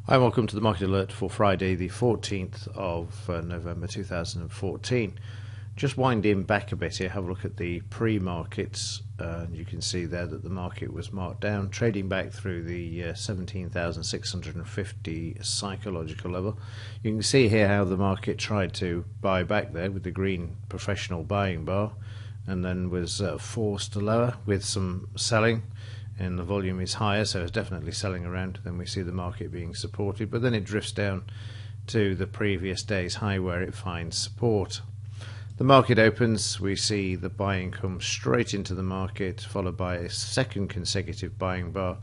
Hi, welcome to the Market Alert for Friday, the 14th of November 2014. Just winding back a bit here, have a look at the pre-markets. You can see there that the market was marked down, trading back through the 17,650 psychological level. You can see here how the market tried to buy back there with the green professional buying bar, and then was forced lower with some selling. And the volume is higher, so it's definitely selling around. Then we see the market being supported, but then it drifts down to the previous day's high where it finds support. The market opens, we see the buying come straight into the market, followed by a second consecutive buying bar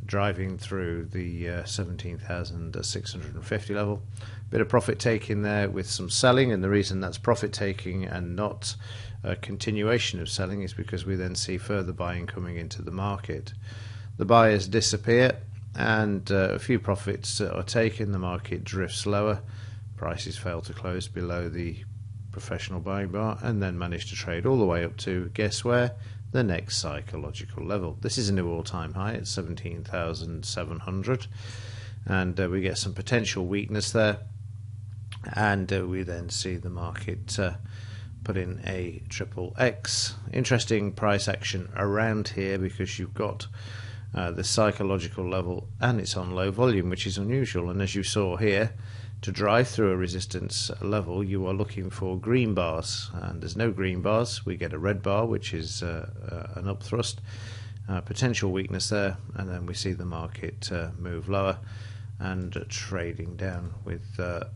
driving through the 17,650 level. Bit of profit taking there with some selling, and the reason that's profit taking and not a continuation of selling is because we then see further buying coming into the market. The buyers disappear and a few profits are taken. The market drifts lower, prices fail to close below the professional buying bar, and then manage to trade all the way up to, guess where, the next psychological level. This is a new all-time high at 17,700, and we get some potential weakness there, and we then see the market put in a triple X. Interesting price action around here because you've got the psychological level and it's on low volume, which is unusual. And as you saw here, to drive through a resistance level, you are looking for green bars, and there's no green bars. We get a red bar, which is an upthrust, potential weakness there, and then we see the market move lower and trading down with the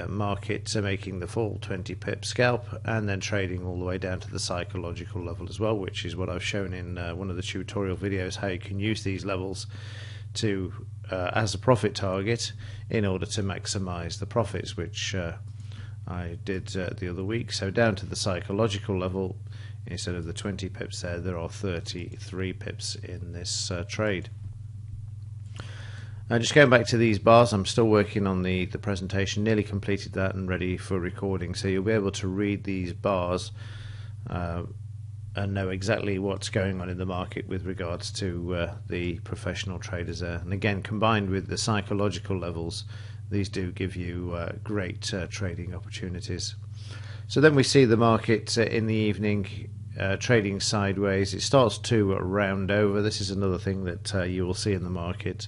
market making the full 20 pip scalp, and then trading all the way down to the psychological level as well, which is what I've shown in one of the tutorial videos, how you can use these levels to as a profit target in order to maximize the profits, which I did the other week. So down to the psychological level, instead of the 20 pips there are 33 pips in this trade. Just going back to these bars, I'm still working on the presentation, nearly completed that and ready for recording, so you'll be able to read these bars and know exactly what's going on in the market with regards to the professional traders there. And again, combined with the psychological levels, these do give you great trading opportunities. So then we see the market in the evening trading sideways. It starts to round over. This is another thing that you will see in the market.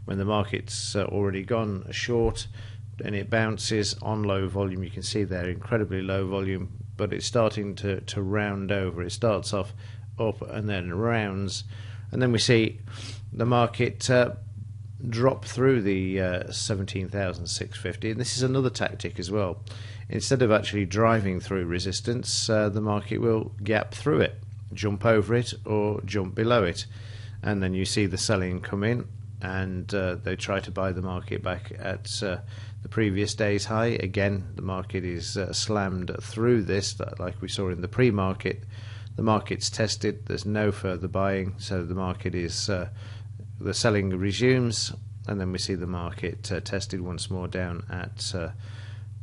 When the market's already gone short and it bounces on low volume, you can see there incredibly low volume, but it's starting to round over. It starts off up and then rounds, and then we see the market drop through the 17,650, and this is another tactic as well. Instead of actually driving through resistance, the market will gap through it, jump over it or jump below it, and then you see the selling come in, and they try to buy the market back at the previous day's high. Again, the market is slammed through this, like we saw in the pre-market. The market's tested, there's no further buying, so the market is the selling resumes, and then we see the market tested once more down at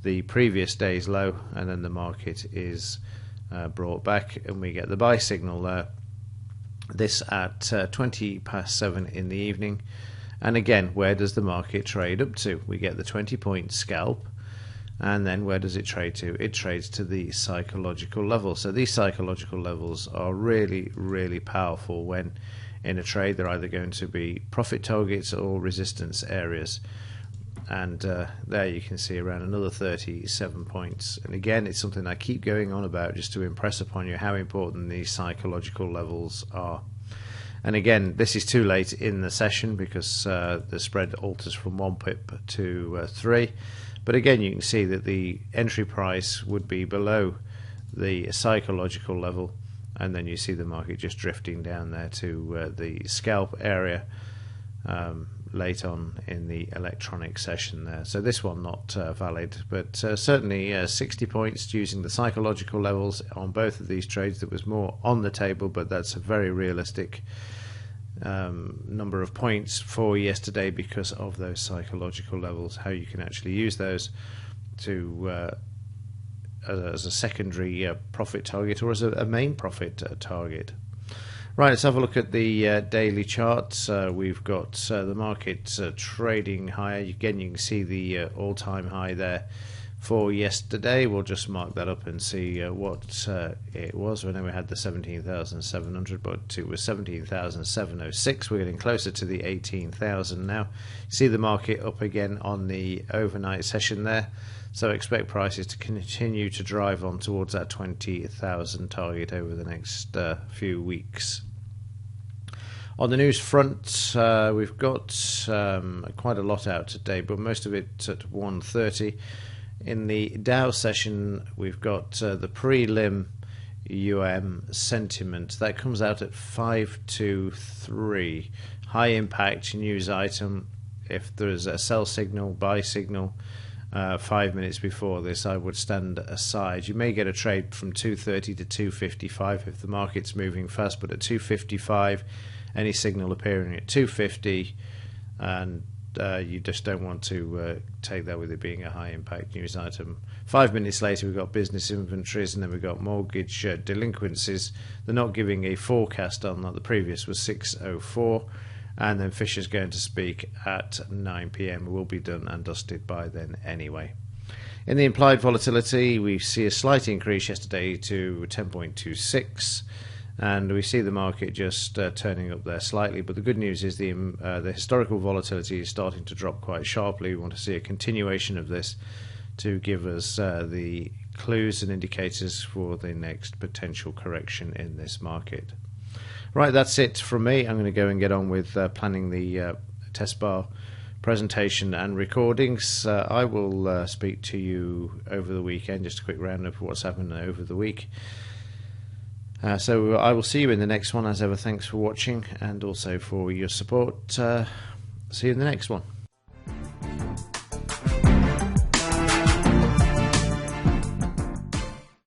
the previous day's low, and then the market is brought back and we get the buy signal there. This at 20 past 7 in the evening, and again, where does the market trade up to? We get the 20-point scalp, and then where does it trade to? It trades to the psychological level. So these psychological levels are really, really powerful when in a trade. They're either going to be profit targets or resistance areas, and there you can see around another 37 points. And again, it's something I keep going on about just to impress upon you how important these psychological levels are. And again, this is too late in the session because the spread alters from 1 pip to 3, but again you can see that the entry price would be below the psychological level, and then you see the market just drifting down there to the scalp area late on in the electronic session there. So this one not valid, but certainly 60 points using the psychological levels on both of these trades. That was more on the table, but that's a very realistic number of points for yesterday because of those psychological levels, how you can actually use those to as a secondary profit target or as a main profit target. Right, let's have a look at the daily charts. We've got the market trading higher. Again, you can see the all-time high there for yesterday. We'll just mark that up and see what it was. I know we had the 17,700, but it was 17,706. We're getting closer to the 18,000 now. See the market up again on the overnight session there. So expect prices to continue to drive on towards that 20,000 target over the next few weeks. On the news front, we've got quite a lot out today, but most of it at 1:30. In the Dow session, we've got the prelim sentiment. That comes out at 523. High impact news item. If there's a sell signal, buy signal, 5 minutes before this, I would stand aside. You may get a trade from 230 to 255 if the market's moving fast, but at 255, any signal appearing at 250, and you just don't want to take that with it being a high impact news item. 5 minutes later, we've got business inventories, and then we've got mortgage delinquencies. They're not giving a forecast on that. The previous was 604, and then Fisher's going to speak at 9 p.m. We'll be done and dusted by then anyway. In the implied volatility, we see a slight increase yesterday to 10.26. And we see the market just turning up there slightly. But the good news is the historical volatility is starting to drop quite sharply. We want to see a continuation of this to give us the clues and indicators for the next potential correction in this market. Right, that's it from me. I'm going to go and get on with planning the test bar presentation and recordings. I will speak to you over the weekend. Just a quick roundup of what's happened over the week. So I will see you in the next one. As ever, thanks for watching and also for your support. See you in the next one.